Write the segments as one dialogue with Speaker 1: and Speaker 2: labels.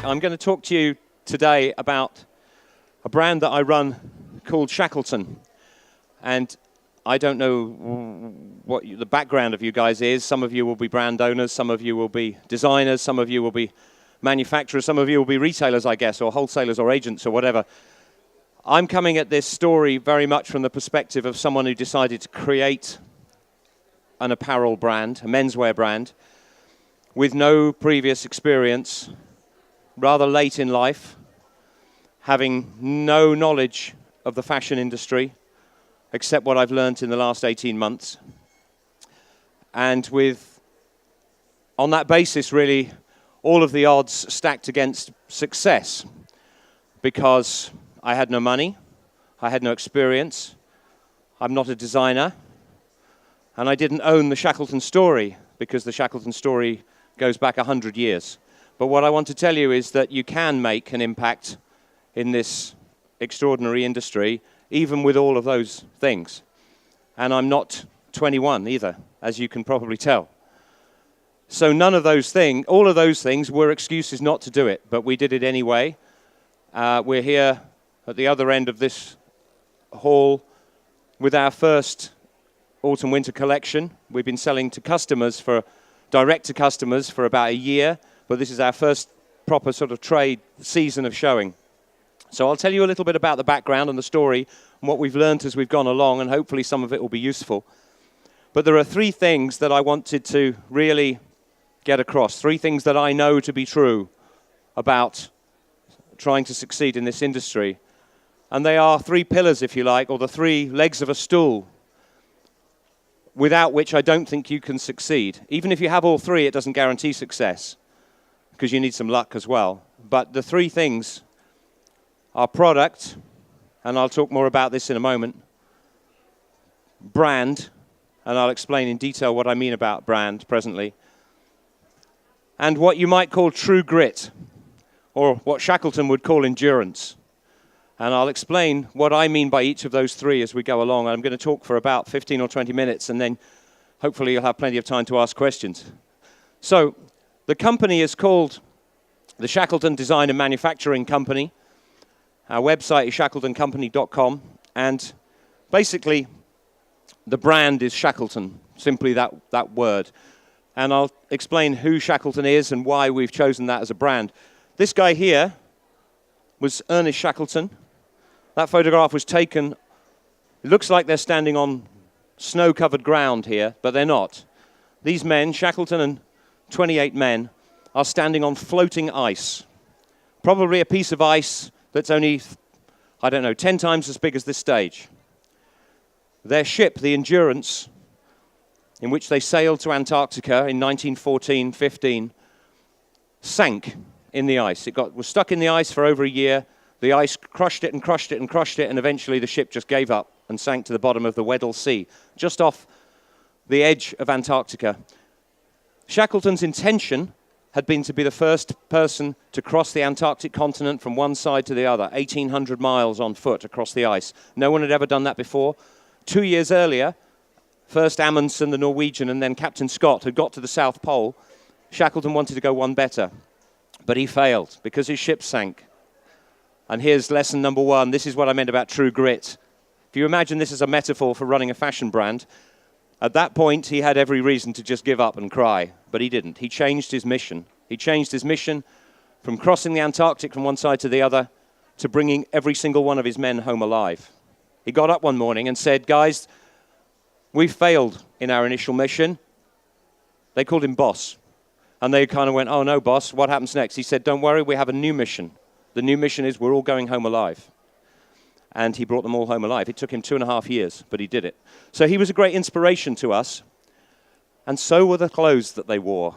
Speaker 1: I'm going to talk to you today about a brand that I run called Shackleton. And I don't know what the background of you guys is. Some of you will be brand owners, some of you will be designers, some of you will be manufacturers, some of you will be retailers, I guess, or wholesalers or agents or whatever. I'm coming at this story very much from the perspective of someone who decided to create an apparel brand, a menswear brand, with no previous experience, rather late in life, having no knowledge of the fashion industry, except what I've learned in the last 18 months. And with, on that basis, really, all of the odds stacked against success, because I had no money, I had no experience, I'm not a designer, and I didn't own the Shackleton story, because the Shackleton story goes back 100 years. But what I want to tell you is that you can make an impact in this extraordinary industry, even with all of those things. And I'm not 21 either, as you can probably tell. So none of those things, all of those things were excuses not to do it, but we did it anyway. We're here at the other end of this hall with our first autumn-winter collection. We've been selling to customers direct to customers for about a year, but this is our first proper sort of trade season of showing. So I'll tell you a little bit about the background and the story and what we've learned as we've gone along, and hopefully some of it will be useful. But there are three things that I wanted to really get across, three things that I know to be true about trying to succeed in this industry. And they are three pillars, if you like, or the three legs of a stool, without which I don't think you can succeed. Even if you have all three, it doesn't guarantee success, because you need some luck as well. But the three things are product, and I'll talk more about this in a moment, brand, and I'll explain in detail what I mean about brand presently, and what you might call true grit, or what Shackleton would call endurance. And I'll explain what I mean by each of those three as we go along. I'm going to talk for about 15 or 20 minutes, and then hopefully you'll have plenty of time to ask questions. So the company is called the Shackleton Design and Manufacturing Company. Our website is shackletoncompany.com, and basically the brand is Shackleton, simply that word. And I'll explain who Shackleton is and why we've chosen that as a brand. This guy here was Ernest Shackleton. That photograph was taken, it looks like they're standing on snow-covered ground here, but they're not. These men, Shackleton and 28 men, are standing on floating ice. Probably a piece of ice that's only, 10 times as big as this stage. Their ship, the Endurance, in which they sailed to Antarctica in 1914-15, sank in the ice. It was stuck in the ice for over a year. The ice crushed it and crushed it and crushed it, and eventually the ship just gave up and sank to the bottom of the Weddell Sea, just off the edge of Antarctica. Shackleton's intention had been to be the first person to cross the Antarctic continent from one side to the other, 1,800 miles on foot across the ice. No one had ever done that before. 2 years earlier, first Amundsen, the Norwegian, and then Captain Scott had got to the South Pole. Shackleton wanted to go one better, but he failed because his ship sank. And here's lesson number one. This is what I meant about true grit. If you imagine this as a metaphor for running a fashion brand, at that point, he had every reason to just give up and cry, but he didn't. He changed his mission. He changed his mission from crossing the Antarctic from one side to the other to bringing every single one of his men home alive. He got up one morning and said, guys, we failed in our initial mission. They called him boss. And they kind of went, oh no, boss, what happens next? He said, don't worry, we have a new mission. The new mission is we're all going home alive. And he brought them all home alive. It took him 2.5 years, but he did it. So he was a great inspiration to us. And so were the clothes that they wore.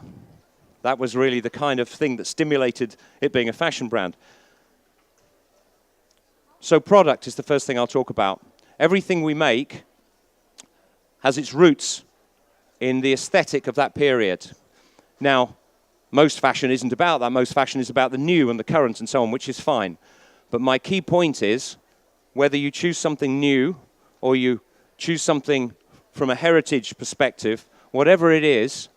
Speaker 1: That was really the kind of thing that stimulated it being a fashion brand. So product is the first thing I'll talk about. Everything we make has its roots in the aesthetic of that period. Now, most fashion isn't about that. Most fashion is about the new and the current and so on, which is fine. But my key point is, whether you choose something new or you choose something from a heritage perspective, whatever it is,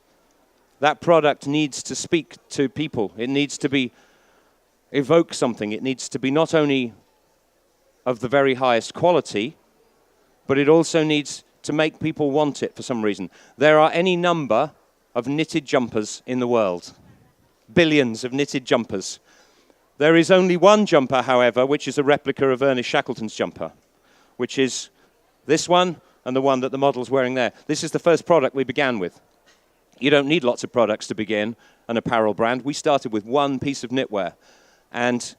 Speaker 1: that product needs to speak to people. It needs to be evoke something, it needs to be not only of the very highest quality, but it also needs to make people want it for some reason. There are any number of knitted jumpers in the world. Billions of knitted jumpers. There is only one jumper, however, which is a replica of Ernest Shackleton's jumper, which is this one and the one that the model's wearing there. This is the first product we began with. You don't need lots of products to begin an apparel brand. We started with one piece of knitwear. And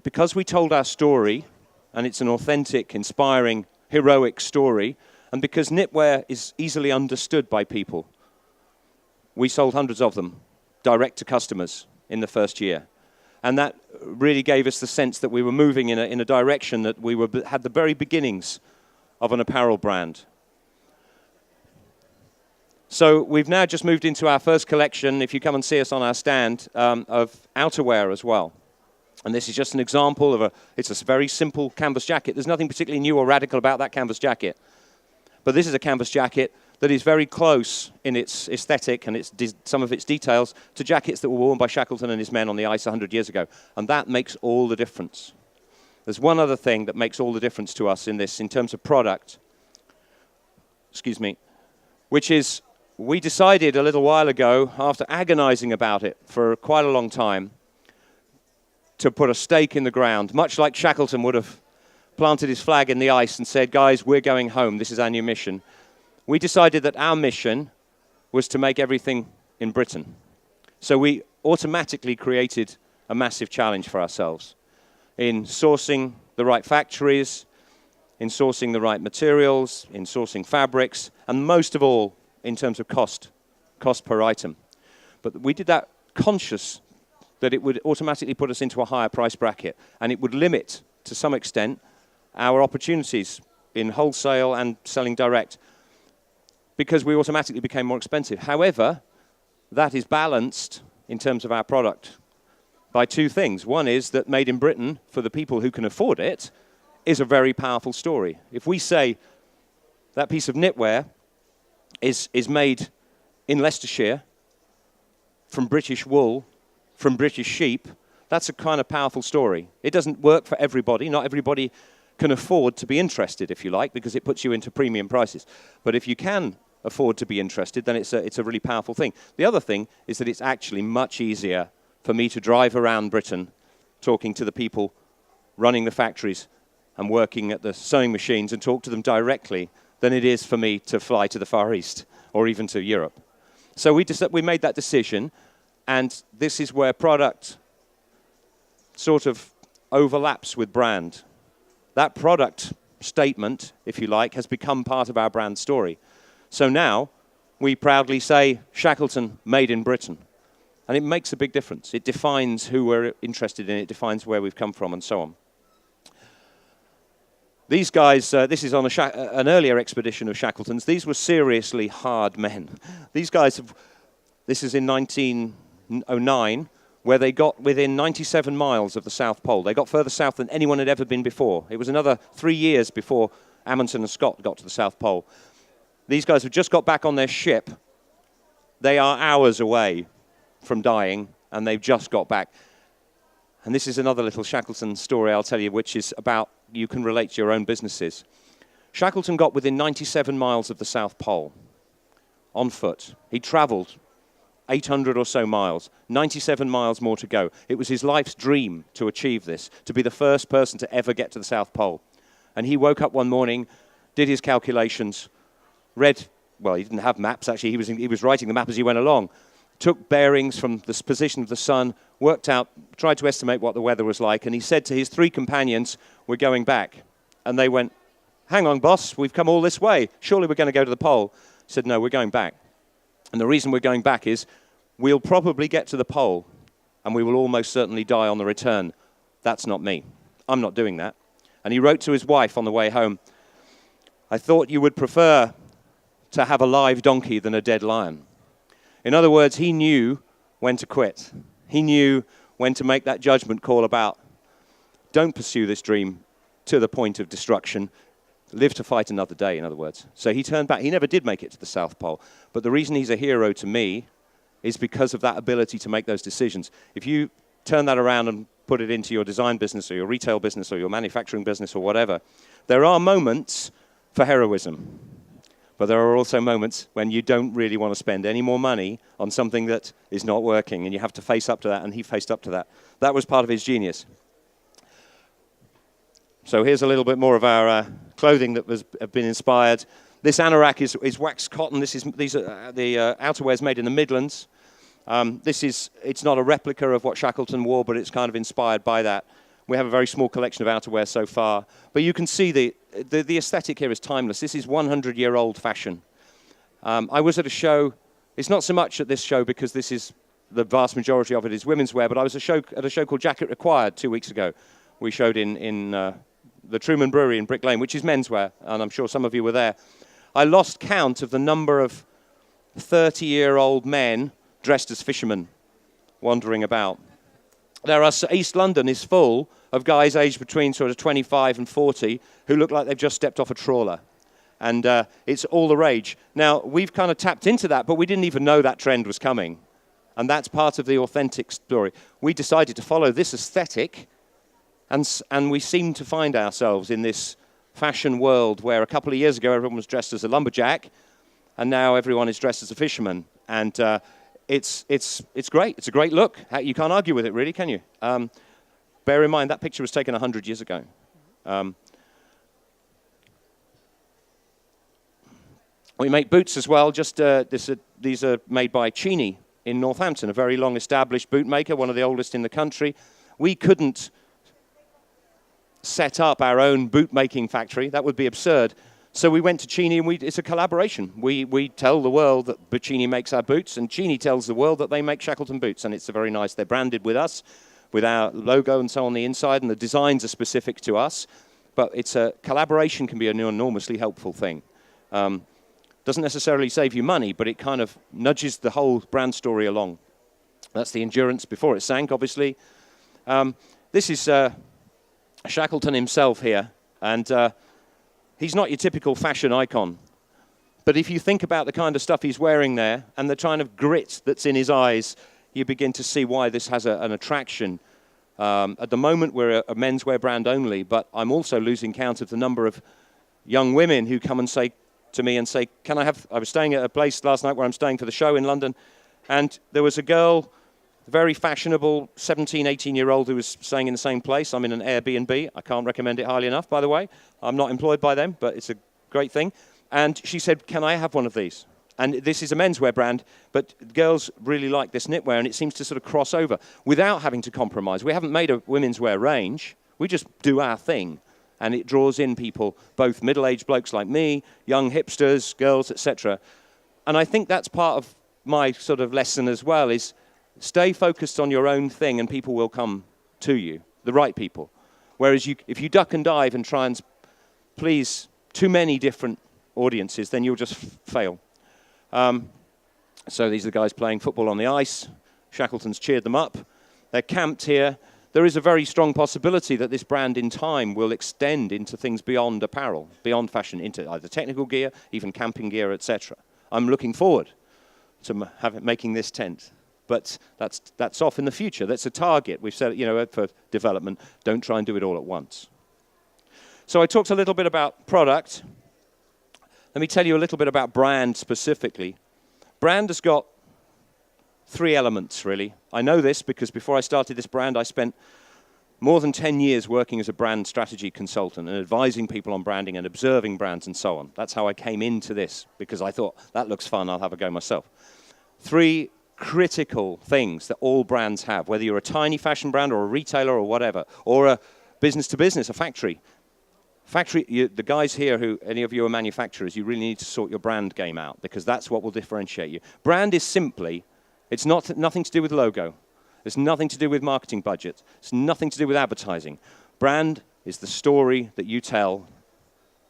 Speaker 1: because we told our story, and it's an authentic, inspiring, heroic story, and because knitwear is easily understood by people, we sold hundreds of them direct to customers in the first year. And that really gave us the sense that we were moving in a direction that we had the very beginnings of an apparel brand. So we've now just moved into our first collection, if you come and see us on our stand, of outerwear as well. And this is just an example of it's a very simple canvas jacket. There's nothing particularly new or radical about that canvas jacket. But this is a canvas jacket that is very close in its aesthetic and some of its details to jackets that were worn by Shackleton and his men on the ice 100 years ago. And that makes all the difference. There's one other thing that makes all the difference to us in this, in terms of product, which is we decided a little while ago, after agonizing about it for quite a long time, to put a stake in the ground, much like Shackleton would have planted his flag in the ice and said, guys, we're going home, this is our new mission. We decided that our mission was to make everything in Britain. So we automatically created a massive challenge for ourselves in sourcing the right factories, in sourcing the right materials, in sourcing fabrics, and most of all, in terms of cost per item. But we did that conscious that it would automatically put us into a higher price bracket, and it would limit, to some extent, our opportunities in wholesale and selling direct, because we automatically became more expensive. However, that is balanced in terms of our product by two things. One is that made in Britain, for the people who can afford it, is a very powerful story. If we say that piece of knitwear is made in Leicestershire from British wool, from British sheep, that's a kind of powerful story. It doesn't work for everybody. Not everybody can afford to be interested, if you like, because it puts you into premium prices. But if you can afford to be interested, then it's a really powerful thing. The other thing is that it's actually much easier for me to drive around Britain talking to the people running the factories and working at the sewing machines and talk to them directly than it is for me to fly to the Far East or even to Europe. So we made that decision, and this is where product sort of overlaps with brand. That product statement, if you like, has become part of our brand story. So now we proudly say Shackleton, made in Britain. And it makes a big difference. It defines who we're interested in, it defines where we've come from, and so on. These guys, this is on an earlier expedition of Shackleton's. These were seriously hard men. These guys, this is in 1909, where they got within 97 miles of the South Pole. They got further south than anyone had ever been before. It was another 3 years before Amundsen and Scott got to the South Pole. These guys have just got back on their ship. They are hours away from dying, and they've just got back. And this is another little Shackleton story I'll tell you, which is about you can relate to your own businesses. Shackleton got within 97 miles of the South Pole on foot. He traveled 800 or so miles, 97 miles more to go. It was his life's dream to achieve this, to be the first person to ever get to the South Pole. And he woke up one morning, did his calculations, read, well, he didn't have maps, actually, he was writing the map as he went along, took bearings from the position of the sun, worked out, tried to estimate what the weather was like, and he said to his three companions, we're going back. And they went, hang on, boss, we've come all this way. Surely we're going to go to the pole. He said, no, we're going back. And the reason we're going back is we'll probably get to the pole, and we will almost certainly die on the return. That's not me. I'm not doing that. And he wrote to his wife on the way home, I thought you would prefer to have a live donkey than a dead lion. In other words, he knew when to quit. He knew when to make that judgment call about, don't pursue this dream to the point of destruction. Live to fight another day, in other words. So he turned back. He never did make it to the South Pole. But the reason he's a hero to me is because of that ability to make those decisions. If you turn that around and put it into your design business or your retail business or your manufacturing business or whatever. There are moments for heroism, but there are also moments when you don't really want to spend any more money on something that is not working, and you have to face up to that, and he faced up to that. That was part of his genius. So here's a little bit more of our clothing that have been inspired. This anorak is waxed cotton. These are the outerwears made in the Midlands. It's not a replica of what Shackleton wore, but it's kind of inspired by that. We have a very small collection of outerwear so far. But you can see the aesthetic here is timeless. This is 100-year-old fashion. I was at a show. It's not so much at this show because this is the vast majority of it is women's wear, but I was at a show called Jacket Required 2 weeks ago. We showed in the Truman Brewery in Brick Lane, which is menswear, and I'm sure some of you were there. I lost count of the number of 30-year-old men dressed as fishermen wandering about. East London is full of guys aged between sort of 25 and 40 who look like they've just stepped off a trawler. And it's all the rage. Now, we've kind of tapped into that, but we didn't even know that trend was coming. And that's part of the authentic story. We decided to follow this aesthetic, and we seem to find ourselves in this fashion world where a couple of years ago everyone was dressed as a lumberjack, and now everyone is dressed as a fisherman. And it's great. It's a great look. You can't argue with it, really, can you? Bear in mind, that picture was taken 100 years ago. We make boots as well. These are made by Cheney in Northampton, a very long-established boot maker, one of the oldest in the country. We couldn't set up our own boot-making factory. That would be absurd. So we went to Cheney, and it's a collaboration. We tell the world that Cheney makes our boots, and Cheney tells the world that they make Shackleton boots, and it's very nice. They're branded with us, with our logo and so on the inside, and the designs are specific to us. But it's a collaboration can be an enormously helpful thing. Doesn't necessarily save you money, but it kind of nudges the whole brand story along. That's the Endurance before it sank, obviously. This is Shackleton himself here, and he's not your typical fashion icon. But if you think about the kind of stuff he's wearing there and the kind of grit that's in his eyes, you begin to see why this has an attraction. At the moment, we're a menswear brand only, but I'm also losing count of the number of young women who come and say to me and say, can I have... I was staying at a place last night where I'm staying for the show in London, and there was a girl, very fashionable, 17, 18-year-old who was staying in the same place. I'm in an Airbnb. I can't recommend it highly enough, by the way. I'm not employed by them, but it's a great thing. And she said, can I have one of these? And this is a menswear brand, but girls really like this knitwear, and it seems to sort of cross over without having to compromise. We haven't made a women's wear range. We just do our thing, and it draws in people, both middle-aged blokes like me, young hipsters, girls, etc. And I think that's part of my sort of lesson as well, is stay focused on your own thing, and people will come to you, the right people. Whereas if you duck and dive and try and please too many different audiences, then you'll just fail. So these are the guys playing football on the ice. Shackleton's cheered them up. They're camped here. There is a very strong possibility that this brand in time will extend into things beyond apparel, beyond fashion, into either technical gear, even camping gear, etc. I'm looking forward to making this tent. But that's off in the future. That's a target. We've said, for development, don't try and do it all at once. So I talked a little bit about product. Let me tell you a little bit about brand specifically. Brand has got 3 elements, really. I know this because before I started this brand, I spent more than 10 years working as a brand strategy consultant and advising people on branding and observing brands and so on. That's how I came into this, because I thought, that looks fun, I'll have a go myself. 3 critical things that all brands have, whether you're a tiny fashion brand or a retailer or whatever, or a business-to-business, a factory. The guys here who, any of you are manufacturers, you really need to sort your brand game out, because that's what will differentiate you. Brand is simply, it's nothing to do with logo. It's nothing to do with marketing budget. It's nothing to do with advertising. Brand is the story that you tell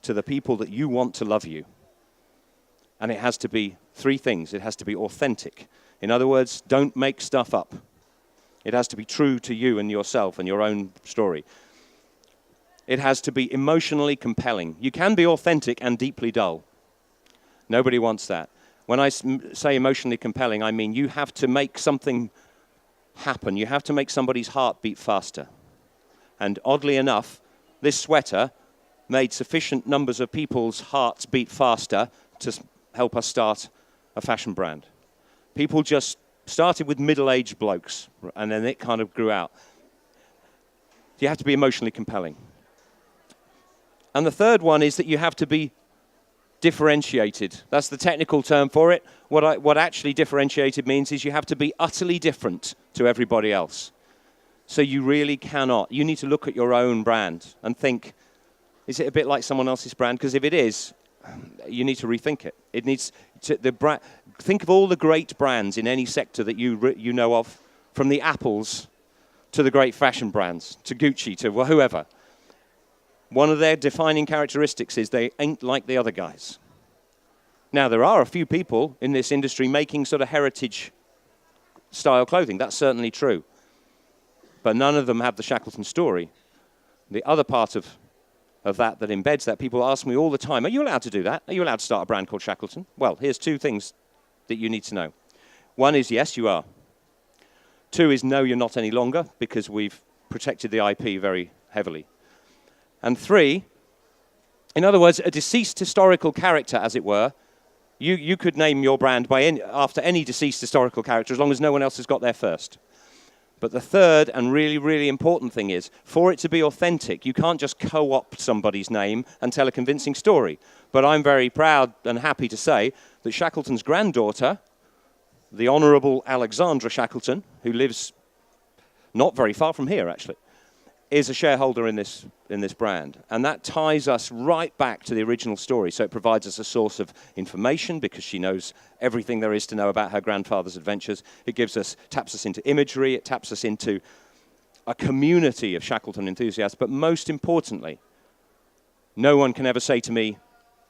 Speaker 1: to the people that you want to love you. And it has to be 3 things. It has to be authentic. In other words, don't make stuff up. It has to be true to you and yourself and your own story. It has to be emotionally compelling. You can be authentic and deeply dull. Nobody wants that. When I say emotionally compelling, I mean you have to make something happen. You have to make somebody's heart beat faster. And oddly enough, this sweater made sufficient numbers of people's hearts beat faster to help us start a fashion brand. People just started with middle-aged blokes, and then it kind of grew out. You have to be emotionally compelling. And the third one is that you have to be differentiated. That's the technical term for it. What actually differentiated means is you have to be utterly different to everybody else. So you really cannot. You need to look at your own brand and think, is it a bit like someone else's brand? Because if it is, you need to rethink it. It needs to, think of all the great brands in any sector that you know of, from the Apples to the great fashion brands, to Gucci, to whoever. One of their defining characteristics is they ain't like the other guys. Now, there are a few people in this industry making sort of heritage-style clothing. That's certainly true. But none of them have the Shackleton story. The other part of that embeds that, people ask me all the time, are you allowed to do that? Are you allowed to start a brand called Shackleton? Well, here's two things that you need to know. One is, yes, you are. Two is, no, you're not any longer, because we've protected the IP very heavily. And three, in other words, a deceased historical character, as it were, you could name your brand after any deceased historical character, as long as no one else has got there first. But the third and really, really important thing is, for it to be authentic, you can't just co-opt somebody's name and tell a convincing story. But I'm very proud and happy to say that Shackleton's granddaughter, the Honourable Alexandra Shackleton, who lives not very far from here, actually, is a shareholder in this brand. And that ties us right back to the original story. So it provides us a source of information because she knows everything there is to know about her grandfather's adventures. It taps us into imagery. It taps us into a community of Shackleton enthusiasts. But most importantly, no one can ever say to me,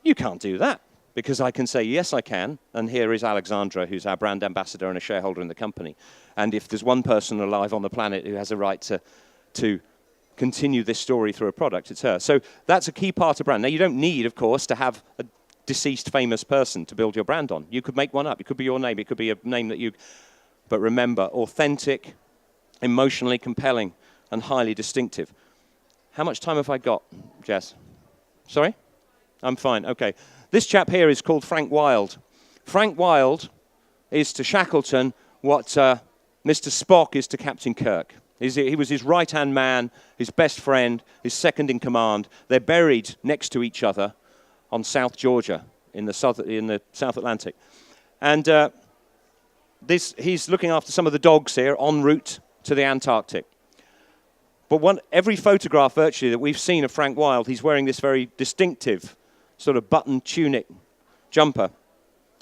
Speaker 1: you can't do that. Because I can say, yes, I can. And here is Alexandra, who's our brand ambassador and a shareholder in the company. And if there's one person alive on the planet who has a right to continue this story through a product, it's her. So that's a key part of brand. Now, you don't need, of course, to have a deceased famous person to build your brand on. You could make one up. It could be your name. It could be a name that you... But remember, authentic, emotionally compelling, and highly distinctive. How much time have I got, Jess? Sorry? I'm fine. Okay. This chap here is called Frank Wilde. Frank Wilde is to Shackleton what Mr. Spock is to Captain Kirk. He was his right-hand man, his best friend, his second in command. They're buried next to each other on South Georgia in the South Atlantic. And he's looking after some of the dogs here en route to the Antarctic. But every photograph virtually that we've seen of Frank Wilde, he's wearing this very distinctive sort of button tunic jumper.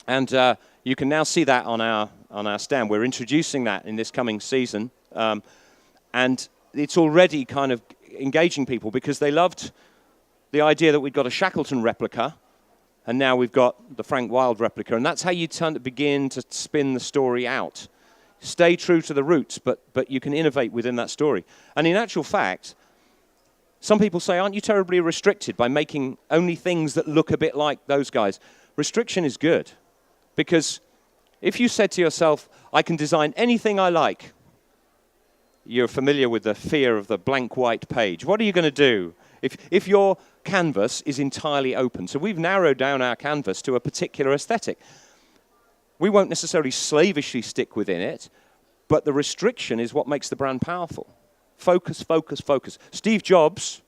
Speaker 1: And you can now see that on our stand. We're introducing that in this coming season. And it's already kind of engaging people because they loved the idea that we'd got a Shackleton replica and now we've got the Frank Wilde replica. And that's how you begin to spin the story out. Stay true to the roots, but you can innovate within that story. And in actual fact, some people say, aren't you terribly restricted by making only things that look a bit like those guys? Restriction is good because if you said to yourself, I can design anything I like, you're familiar with the fear of the blank white page. What are you going to do if your canvas is entirely open? So we've narrowed down our canvas to a particular aesthetic. We won't necessarily slavishly stick within it, but the restriction is what makes the brand powerful. Focus, focus, focus. Steve Jobs,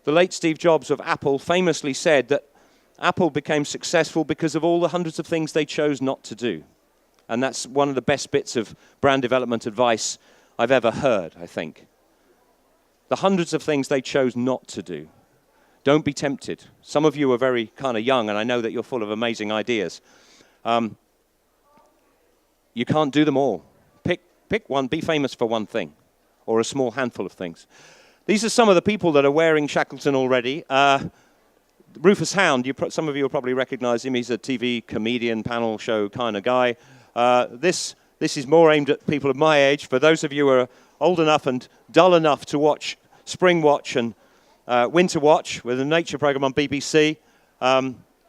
Speaker 1: the late Steve Jobs of Apple, famously said that Apple became successful because of all the hundreds of things they chose not to do. And that's one of the best bits of brand development advice I've ever heard, I think. The hundreds of things they chose not to do. Don't be tempted. Some of you are very kind of young, and I know that you're full of amazing ideas. You can't do them all. Pick one, be famous for one thing, or a small handful of things. These are some of the people that are wearing Shackleton already. Rufus Hound, some of you will probably recognize him. He's a TV comedian, panel show kind of guy. This is more aimed at people of my age. For those of you who are old enough and dull enough to watch Spring Watch and Winter Watch with a nature program on BBC,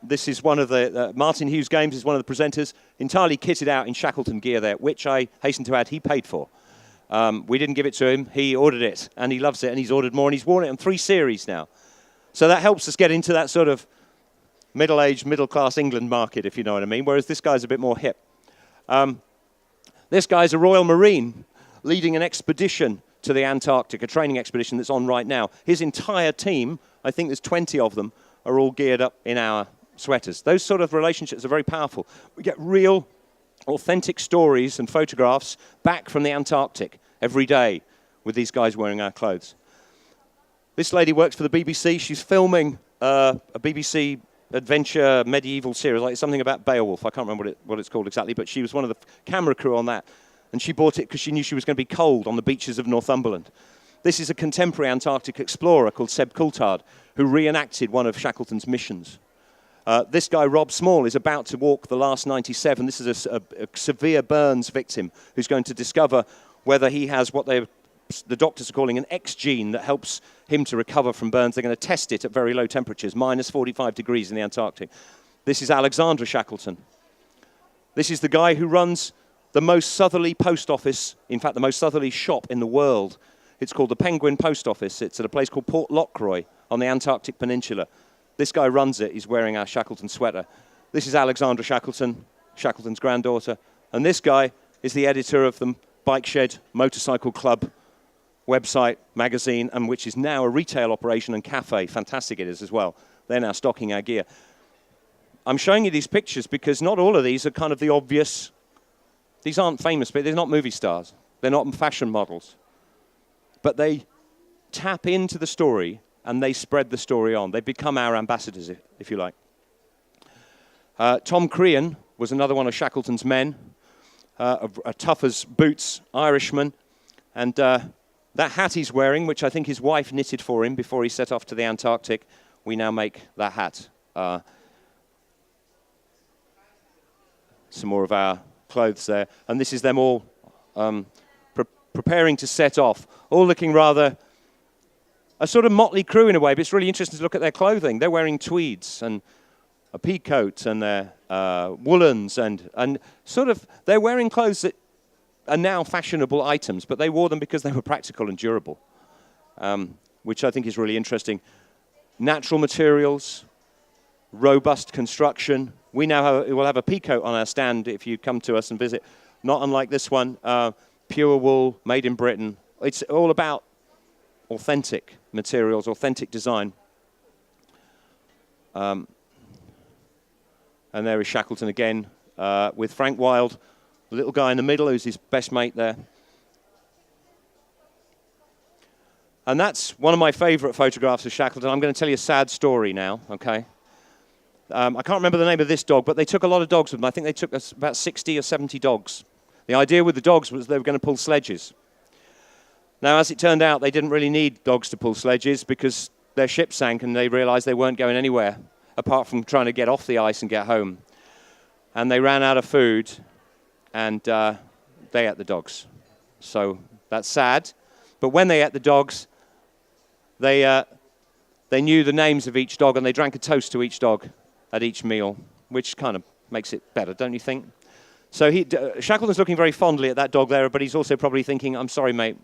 Speaker 1: this is one of the, Martin Hughes Games is one of the presenters, entirely kitted out in Shackleton gear there, which I hasten to add, he paid for. We didn't give it to him. He ordered it, and he loves it, and he's ordered more, and he's worn it on 3 series now. So that helps us get into that sort of middle-aged, middle-class England market, if you know what I mean, whereas this guy's a bit more hip. This guy's a Royal Marine leading an expedition to the Antarctic, a training expedition that's on right now. His entire team, I think there's 20 of them, are all geared up in our sweaters. Those sort of relationships are very powerful. We get real, authentic stories and photographs back from the Antarctic every day with these guys wearing our clothes. This lady works for the BBC. She's filming a BBC adventure medieval series, like something about Beowulf. I can't remember what it's called exactly, but she was one of the camera crew on that. And she bought it because she knew she was going to be cold on the beaches of Northumberland. This is a contemporary Antarctic explorer called Seb Coulthard, who reenacted one of Shackleton's missions. This guy, Rob Small, is about to walk the last 97. This is a severe burns victim who's going to discover whether he has what the doctors are calling an X gene that helps him to recover from burns. They're going to test it at very low temperatures, minus 45 degrees in the Antarctic. This is Alexandra Shackleton. This is the guy who runs the most southerly post office, in fact, the most southerly shop in the world. It's called the Penguin Post Office. It's at a place called Port Lockroy on the Antarctic Peninsula. This guy runs it. He's wearing our Shackleton sweater. This is Alexandra Shackleton, Shackleton's granddaughter. And this guy is the editor of the Bike Shed Motorcycle Club website, magazine, and which is now a retail operation and cafe. Fantastic it is as well. They're now stocking our gear. I'm showing you these pictures because not all of these are kind of the obvious. These aren't famous, but they're not movie stars. They're not fashion models. But they tap into the story and they spread the story on. They become our ambassadors, if you like. Tom Crean was another one of Shackleton's men, a tough as boots Irishman. And that hat he's wearing, which I think his wife knitted for him before he set off to the Antarctic, we now make that hat. Some more of our clothes there. And this is them all preparing to set off, all looking rather a sort of motley crew in a way, but it's really interesting to look at their clothing. They're wearing tweeds and a pea coat and their woolens and sort of, they're wearing clothes that are now fashionable items, but they wore them because they were practical and durable, which I think is really interesting. Natural materials, robust construction. We now will have a pea coat on our stand if you come to us and visit, not unlike this one, pure wool, made in Britain. It's all about authentic materials, authentic design. And there is Shackleton again with Frank Wilde, the little guy in the middle who's his best mate there. And that's one of my favorite photographs of Shackleton. I'm going to tell you a sad story now, okay? I can't remember the name of this dog, but they took a lot of dogs with them. I think they took about 60 or 70 dogs. The idea with the dogs was they were going to pull sledges. Now, as it turned out, they didn't really need dogs to pull sledges because their ship sank and they realized they weren't going anywhere apart from trying to get off the ice and get home. And they ran out of food and they ate the dogs. So that's sad. But when they ate the dogs, they knew the names of each dog and they drank a toast to each dog at each meal, which kind of makes it better, don't you think? So Shackleton's looking very fondly at that dog there, but he's also probably thinking, I'm sorry, mate,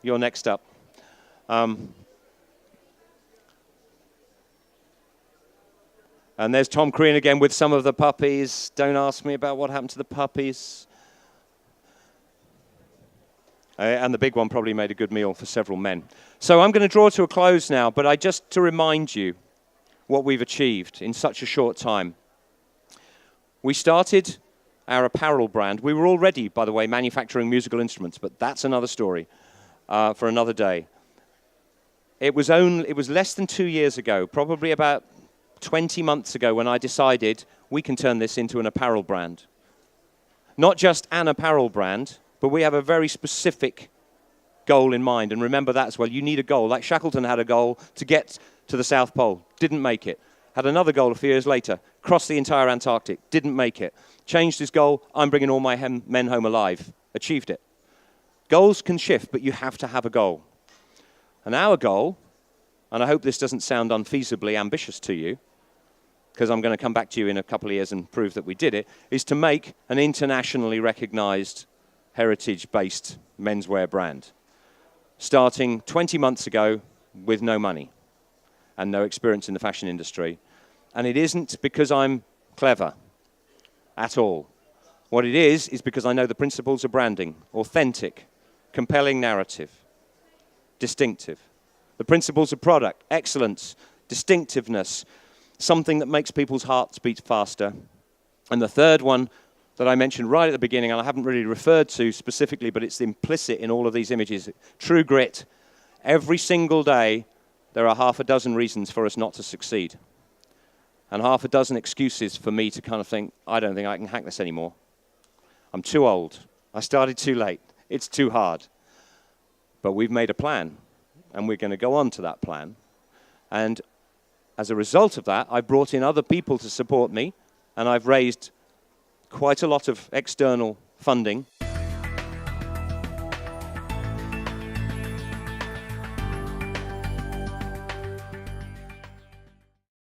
Speaker 1: you're next up. And there's Tom Crean again with some of the puppies. Don't ask me about what happened to the puppies. And the big one probably made a good meal for several men. So I'm going to draw to a close now, but just to remind you what we've achieved in such a short time. We started our apparel brand. We were already, by the way, manufacturing musical instruments, but that's another story for another day. It was less than 2 years ago, probably about 20 months ago, when I decided we can turn this into an apparel brand. Not just an apparel brand, but we have a very specific goal in mind. And remember that as well. You need a goal. Like Shackleton had a goal to get to the South Pole. Didn't make it. Had another goal a few years later. Crossed the entire Antarctic. Didn't make it. Changed his goal. I'm bringing all my men home alive. Achieved it. Goals can shift, but you have to have a goal. And our goal, and I hope this doesn't sound unfeasibly ambitious to you, because I'm going to come back to you in a couple of years and prove that we did it, is to make an internationally recognized heritage-based menswear brand, starting 20 months ago with no money and no experience in the fashion industry. And it isn't because I'm clever at all. What it is because I know the principles of branding: authentic, compelling narrative, distinctive. The principles of product: excellence, distinctiveness, something that makes people's hearts beat faster. And the third one that I mentioned right at the beginning, and I haven't really referred to specifically, but it's implicit in all of these images: true grit. Every single day, there are half a dozen reasons for us not to succeed, and half a dozen excuses for me to kind of think, I don't think I can hack this anymore. I'm too old. I started too late. It's too hard. But we've made a plan, and we're going to go on to that plan. And as a result of that, I brought in other people to support me, and I've raised quite a lot of external funding.